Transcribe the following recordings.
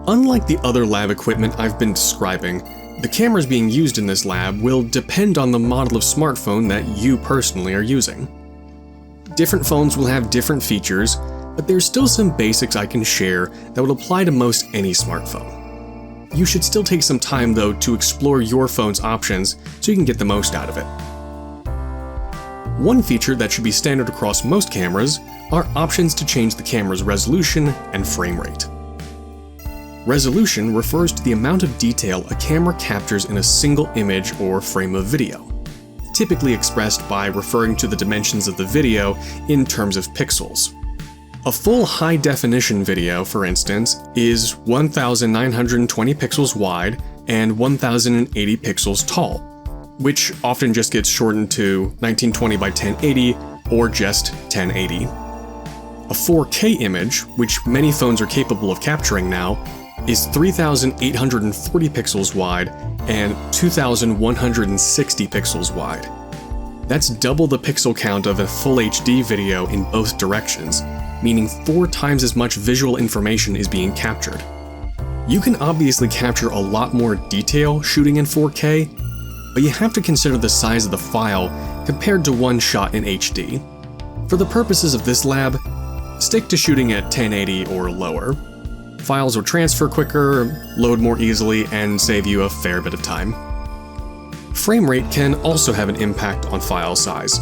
Unlike the other lab equipment I've been describing, the cameras being used in this lab will depend on the model of smartphone that you personally are using. Different phones will have different features, but there's still some basics I can share that would apply to most any smartphone. You should still take some time though to explore your phone's options so you can get the most out of it. One feature that should be standard across most cameras are options to change the camera's resolution and frame rate. Resolution refers to the amount of detail a camera captures in a single image or frame of video, typically expressed by referring to the dimensions of the video in terms of pixels. A full high-definition video, for instance, is 1920 pixels wide and 1080 pixels tall, which often just gets shortened to 1920 by 1080 or just 1080. A 4K image, which many phones are capable of capturing now, is 3840 pixels wide and 2160 pixels wide. That's double the pixel count of a full HD video in both directions, meaning 4 times as much visual information is being captured. You can obviously capture a lot more detail shooting in 4K, but you have to consider the size of the file compared to one shot in HD. For the purposes of this lab, stick to shooting at 1080 or lower. Files will transfer quicker, load more easily, and save you a fair bit of time. Frame rate can also have an impact on file size.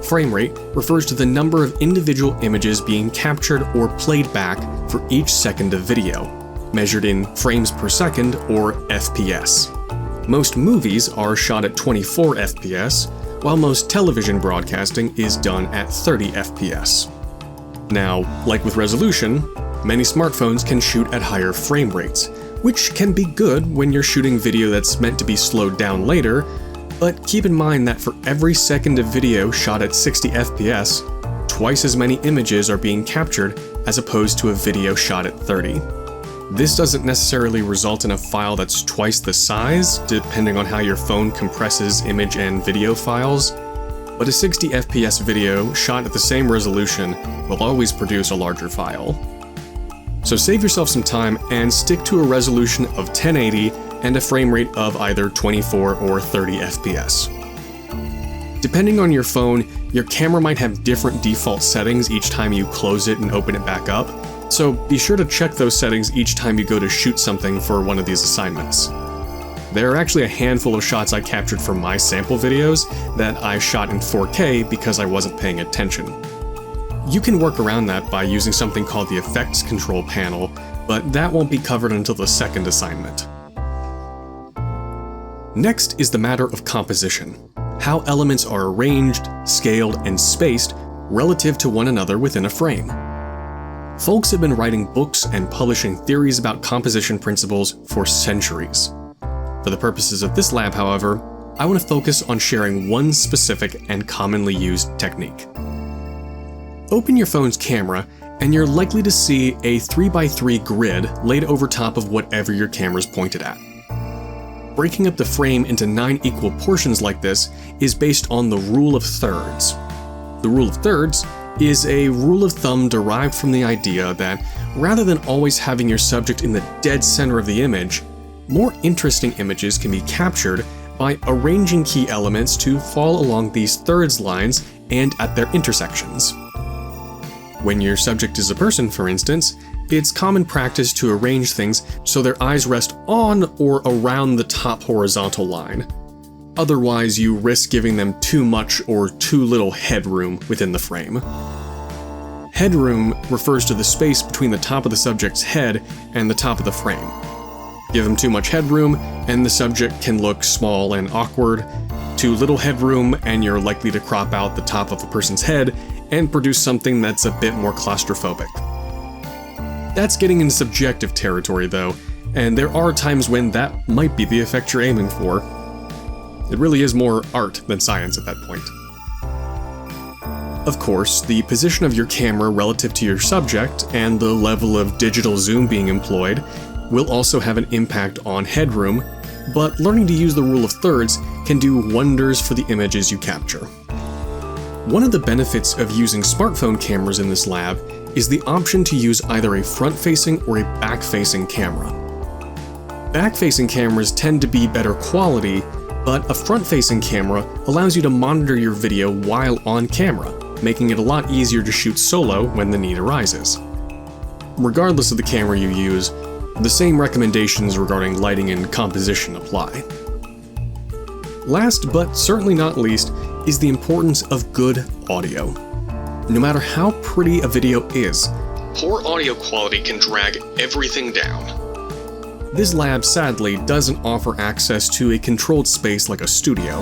Frame rate refers to the number of individual images being captured or played back for each second of video, measured in frames per second or FPS. Most movies are shot at 24 FPS, while most television broadcasting is done at 30 FPS. Now, like with resolution, many smartphones can shoot at higher frame rates, which can be good when you're shooting video that's meant to be slowed down later, but keep in mind that for every second of video shot at 60 FPS, twice as many images are being captured as opposed to a video shot at 30. This doesn't necessarily result in a file that's twice the size, depending on how your phone compresses image and video files, but a 60 FPS video shot at the same resolution will always produce a larger file. So save yourself some time and stick to a resolution of 1080 and a frame rate of either 24 or 30 FPS. Depending on your phone, your camera might have different default settings each time you close it and open it back up, so be sure to check those settings each time you go to shoot something for one of these assignments. There are actually a handful of shots I captured from my sample videos that I shot in 4K because I wasn't paying attention. You can work around that by using something called the Effects Control panel, but that won't be covered until the second assignment. Next is the matter of composition, how elements are arranged, scaled, and spaced relative to one another within a frame. Folks have been writing books and publishing theories about composition principles for centuries. For the purposes of this lab, however, I want to focus on sharing one specific and commonly used technique. Open your phone's camera, and you're likely to see a 3x3 grid laid over top of whatever your camera's pointed at. Breaking up the frame into 9 equal portions like this is based on the rule of thirds. The rule of thirds is a rule of thumb derived from the idea that rather than always having your subject in the dead center of the image, more interesting images can be captured by arranging key elements to fall along these thirds lines and at their intersections. When your subject is a person, for instance, it's common practice to arrange things so their eyes rest on or around the top horizontal line. Otherwise, you risk giving them too much or too little headroom within the frame. Headroom refers to the space between the top of the subject's head and the top of the frame. Give them too much headroom, and the subject can look small and awkward. Too little headroom, and you're likely to crop out the top of a person's head and produce something that's a bit more claustrophobic. That's getting into subjective territory though, and there are times when that might be the effect you're aiming for. It really is more art than science at that point. Of course, the position of your camera relative to your subject and the level of digital zoom being employed will also have an impact on headroom, but learning to use the rule of thirds can do wonders for the images you capture. One of the benefits of using smartphone cameras in this lab is the option to use either a front-facing or a back-facing camera. Back-facing cameras tend to be better quality, but a front-facing camera allows you to monitor your video while on camera, making it a lot easier to shoot solo when the need arises. Regardless of the camera you use, the same recommendations regarding lighting and composition apply. Last but certainly not least is the importance of good audio. No matter how pretty a video is, poor audio quality can drag everything down. This lab sadly doesn't offer access to a controlled space like a studio,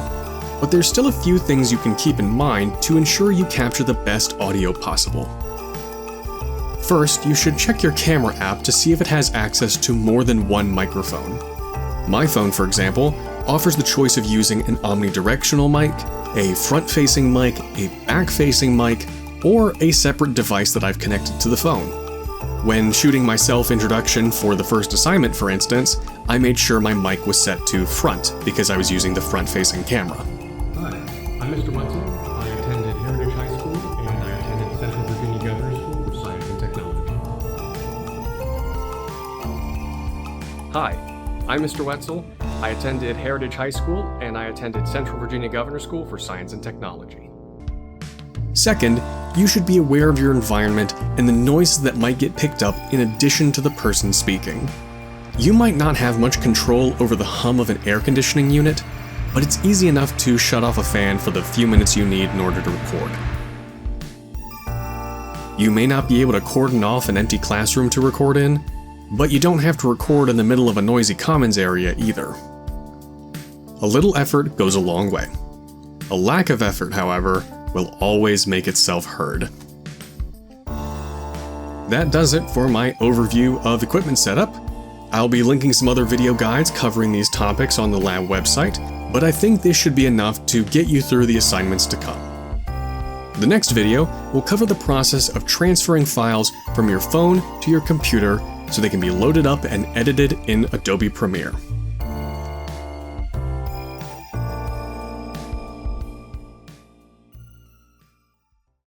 but there's still a few things you can keep in mind to ensure you capture the best audio possible. First, you should check your camera app to see if it has access to more than one microphone. My phone, for example, offers the choice of using an omnidirectional mic, a front-facing mic, a back-facing mic, or a separate device that I've connected to the phone. When shooting my self-introduction for the first assignment, for instance, I made sure my mic was set to front because I was using the front-facing camera. Hi, I'm Mr. Wetzel. I attended Heritage High School and I attended Central Virginia Governor School for Science and Technology. Hi, I'm Mr. Wetzel. I attended Heritage High School and I attended Central Virginia Governor School for Science and Technology. Second, you should be aware of your environment and the noises that might get picked up in addition to the person speaking. You might not have much control over the hum of an air conditioning unit, but it's easy enough to shut off a fan for the few minutes you need in order to record. You may not be able to cordon off an empty classroom to record in, but you don't have to record in the middle of a noisy commons area either. A little effort goes a long way. A lack of effort, however, will always make itself heard. That does it for my overview of equipment setup. I'll be linking some other video guides covering these topics on the lab website, but I think this should be enough to get you through the assignments to come. The next video will cover the process of transferring files from your phone to your computer so they can be loaded up and edited in Adobe Premiere.